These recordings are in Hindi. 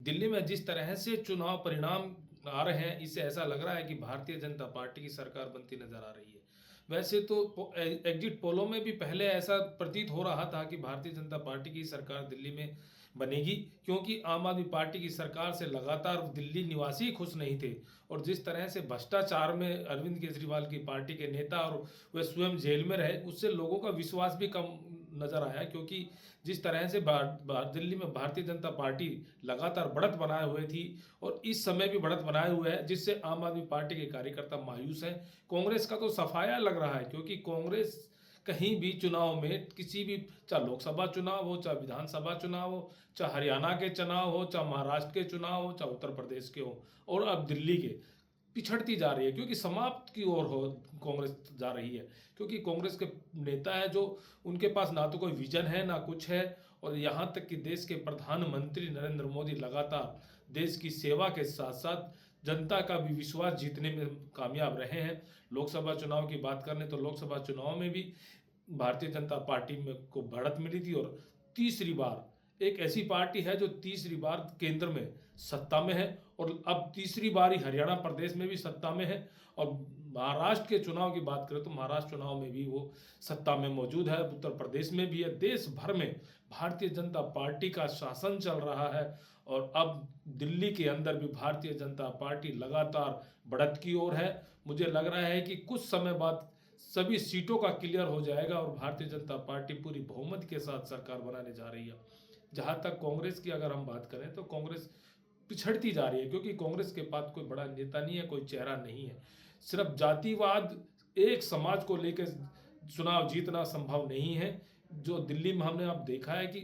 दिल्ली में जिस तरह से चुनाव परिणाम आ रहे हैं, इससे ऐसा लग रहा है कि भारतीय जनता पार्टी की सरकार बनती नजर आ रही है। वैसे तो एग्जिट पोलों में भी पहले ऐसा प्रतीत हो रहा था कि भारतीय जनता पार्टी की सरकार दिल्ली में बनेगी, क्योंकि आम आदमी पार्टी की सरकार से लगातार दिल्ली निवासी खुश नहीं थे। और जिस तरह से भ्रष्टाचार में अरविंद केजरीवाल की पार्टी के नेता और वे स्वयं जेल में रहे, उससे लोगों का विश्वास भी कम नजर आया। क्योंकि जिस तरह से दिल्ली में भारतीय जनता पार्टी लगातार बढ़त बनाए हुए थी और इस समय भी बढ़त बनाए हुए है, जिससे आम आदमी पार्टी के कार्यकर्ता मायूस हैं। कांग्रेस का तो सफाया लग रहा है, क्योंकि कांग्रेस कहीं भी चुनाव में किसी भी, चाहे लोकसभा चुनाव हो, चाहे विधानसभा चुनाव हो, चाहे हरियाणा के चुनाव हो, चाहे महाराष्ट्र के चुनाव हो, चाहे उत्तर प्रदेश के हो, और अब दिल्ली के, पिछड़ती जा रही है। क्योंकि समाप्त की ओर हो कांग्रेस जा रही है। क्योंकि कांग्रेस के नेता है जो, उनके पास ना तो कोई विजन है ना कुछ है। और यहाँ तक कि देश के प्रधानमंत्री नरेंद्र मोदी लगातार देश की सेवा के साथ साथ जनता का भी विश्वास जीतने में कामयाब रहे हैं। लोकसभा चुनाव की बात करें तो लोकसभा चुनाव में भी भारतीय जनता पार्टी में को बढ़त मिली थी। और तीसरी बार एक ऐसी पार्टी है जो तीसरी बार केंद्र में सत्ता में है, और अब तीसरी बार ही हरियाणा प्रदेश में भी सत्ता में है। और महाराष्ट्र के चुनाव की बात करें तो महाराष्ट्र चुनाव में भी वो सत्ता में मौजूद है, उत्तर प्रदेश में भी है। देश भर में भारतीय जनता पार्टी का शासन चल रहा है, और अब दिल्ली के अंदर भी भारतीय जनता पार्टी लगातार बढ़त की ओर है। मुझे लग रहा है कि कुछ समय बाद सभी सीटों का क्लियर हो जाएगा और भारतीय जनता पार्टी पूरी बहुमत के साथ सरकार बनाने जा रही है। जहां तक कांग्रेस की अगर हम बात करें तो कांग्रेस पिछड़ती जा रही है, क्योंकि कांग्रेस के पास कोई बड़ा नेता नहीं है, कोई चेहरा नहीं है। सिर्फ जातिवाद, एक समाज को लेकर चुनाव जीतना संभव नहीं है। जो दिल्ली में हमने अब देखा है कि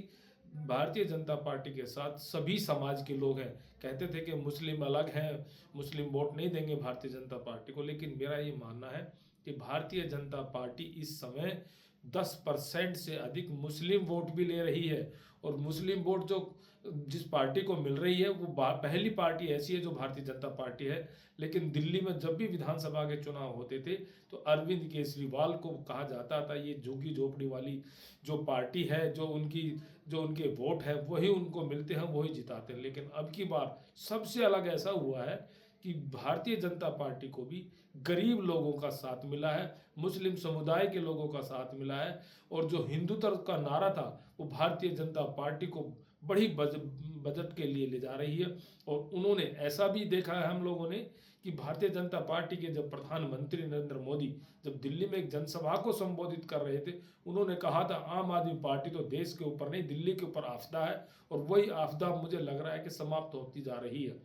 भारतीय जनता पार्टी के साथ सभी समाज के लोग हैं। कहते थे कि मुस्लिम अलग हैं, मुस्लिम वोट नहीं देंगे भारतीय जनता पार्टी को, लेकिन मेरा ये मानना है कि भारतीय जनता पार्टी इस समय 10% से अधिक मुस्लिम वोट भी ले रही है। और मुस्लिम वोट जो जिस पार्टी को मिल रही है वो पहली पार्टी ऐसी है जो भारतीय जनता पार्टी है। लेकिन दिल्ली में जब भी विधानसभा के चुनाव होते थे तो अरविंद केजरीवाल को कहा जाता था ये झुग्गी झोपड़ी वाली जो पार्टी है, जो उनके वोट है वही उनको मिलते हैं, वही जिताते हैं। लेकिन अब की बार सबसे अलग ऐसा हुआ है कि भारतीय जनता पार्टी को भी गरीब लोगों का साथ मिला है, मुस्लिम समुदाय के लोगों का साथ मिला है। और जो हिंदुत्व का नारा था वो भारतीय जनता पार्टी को बड़ी बजट के लिए ले जा रही है। और उन्होंने ऐसा भी देखा है हम लोगों ने कि भारतीय जनता पार्टी के जब प्रधानमंत्री नरेंद्र मोदी जब दिल्ली में एक जनसभा को संबोधित कर रहे थे, उन्होंने कहा था आम आदमी पार्टी तो देश के ऊपर नहीं दिल्ली के ऊपर आपदा है। और वही आपदा मुझे लग रहा है कि समाप्त होती जा रही है।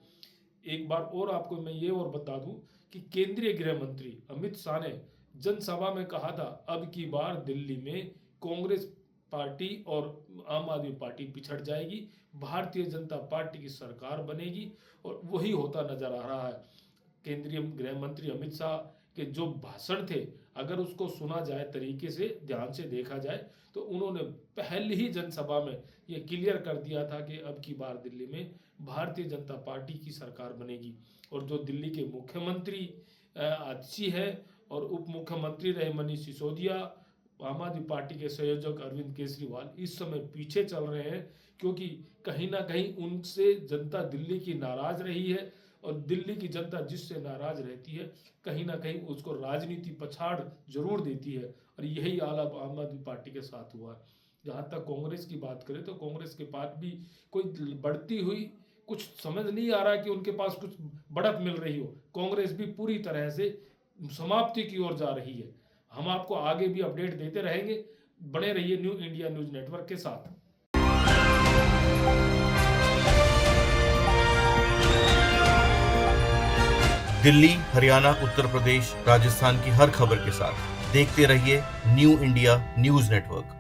एक बार और आपको मैं ये और बता दूं कि केंद्रीय गृह मंत्री अमित शाह ने जनसभा में कहा था अब की बार दिल्ली में कांग्रेस पार्टी और आम आदमी पार्टी पिछड़ जाएगी, भारतीय जनता पार्टी की सरकार बनेगी। और वही होता नजर आ रहा है। केंद्रीय गृह मंत्री अमित शाह के जो भाषण थे, अगर उसको सुना जाए तरीके से, ध्यान से देखा जाए, तो उन्होंने पहली ही जनसभा में ये क्लियर कर दिया था कि अब की बार दिल्ली में भारतीय जनता पार्टी की सरकार बनेगी। और जो दिल्ली के मुख्यमंत्री आतिशी है और उप मुख्यमंत्री रहे मनीष सिसोदिया, आम आदमी पार्टी के संयोजक अरविंद केजरीवाल इस समय पीछे चल रहे हैं, क्योंकि कहीं ना कहीं उनसे जनता दिल्ली की नाराज रही है। और दिल्ली की जनता जिससे नाराज रहती है कहीं ना कहीं उसको राजनीति पछाड़ जरूर देती है। और यही हाल अब आम आदमी पार्टी के साथ हुआ है। जहाँ तक कांग्रेस की बात करें तो कांग्रेस के पास भी कोई बढ़ती हुई कुछ समझ नहीं आ रहा कि उनके पास कुछ बढ़त मिल रही हो। कांग्रेस भी पूरी तरह से समाप्ति की ओर जा रही है। हम आपको आगे भी अपडेट देते रहेंगे। बने रहिए न्यू इंडिया न्यूज नेटवर्क के साथ। दिल्ली, हरियाणा, उत्तर प्रदेश, राजस्थान की हर खबर के साथ देखते रहिए न्यू इंडिया न्यूज नेटवर्क।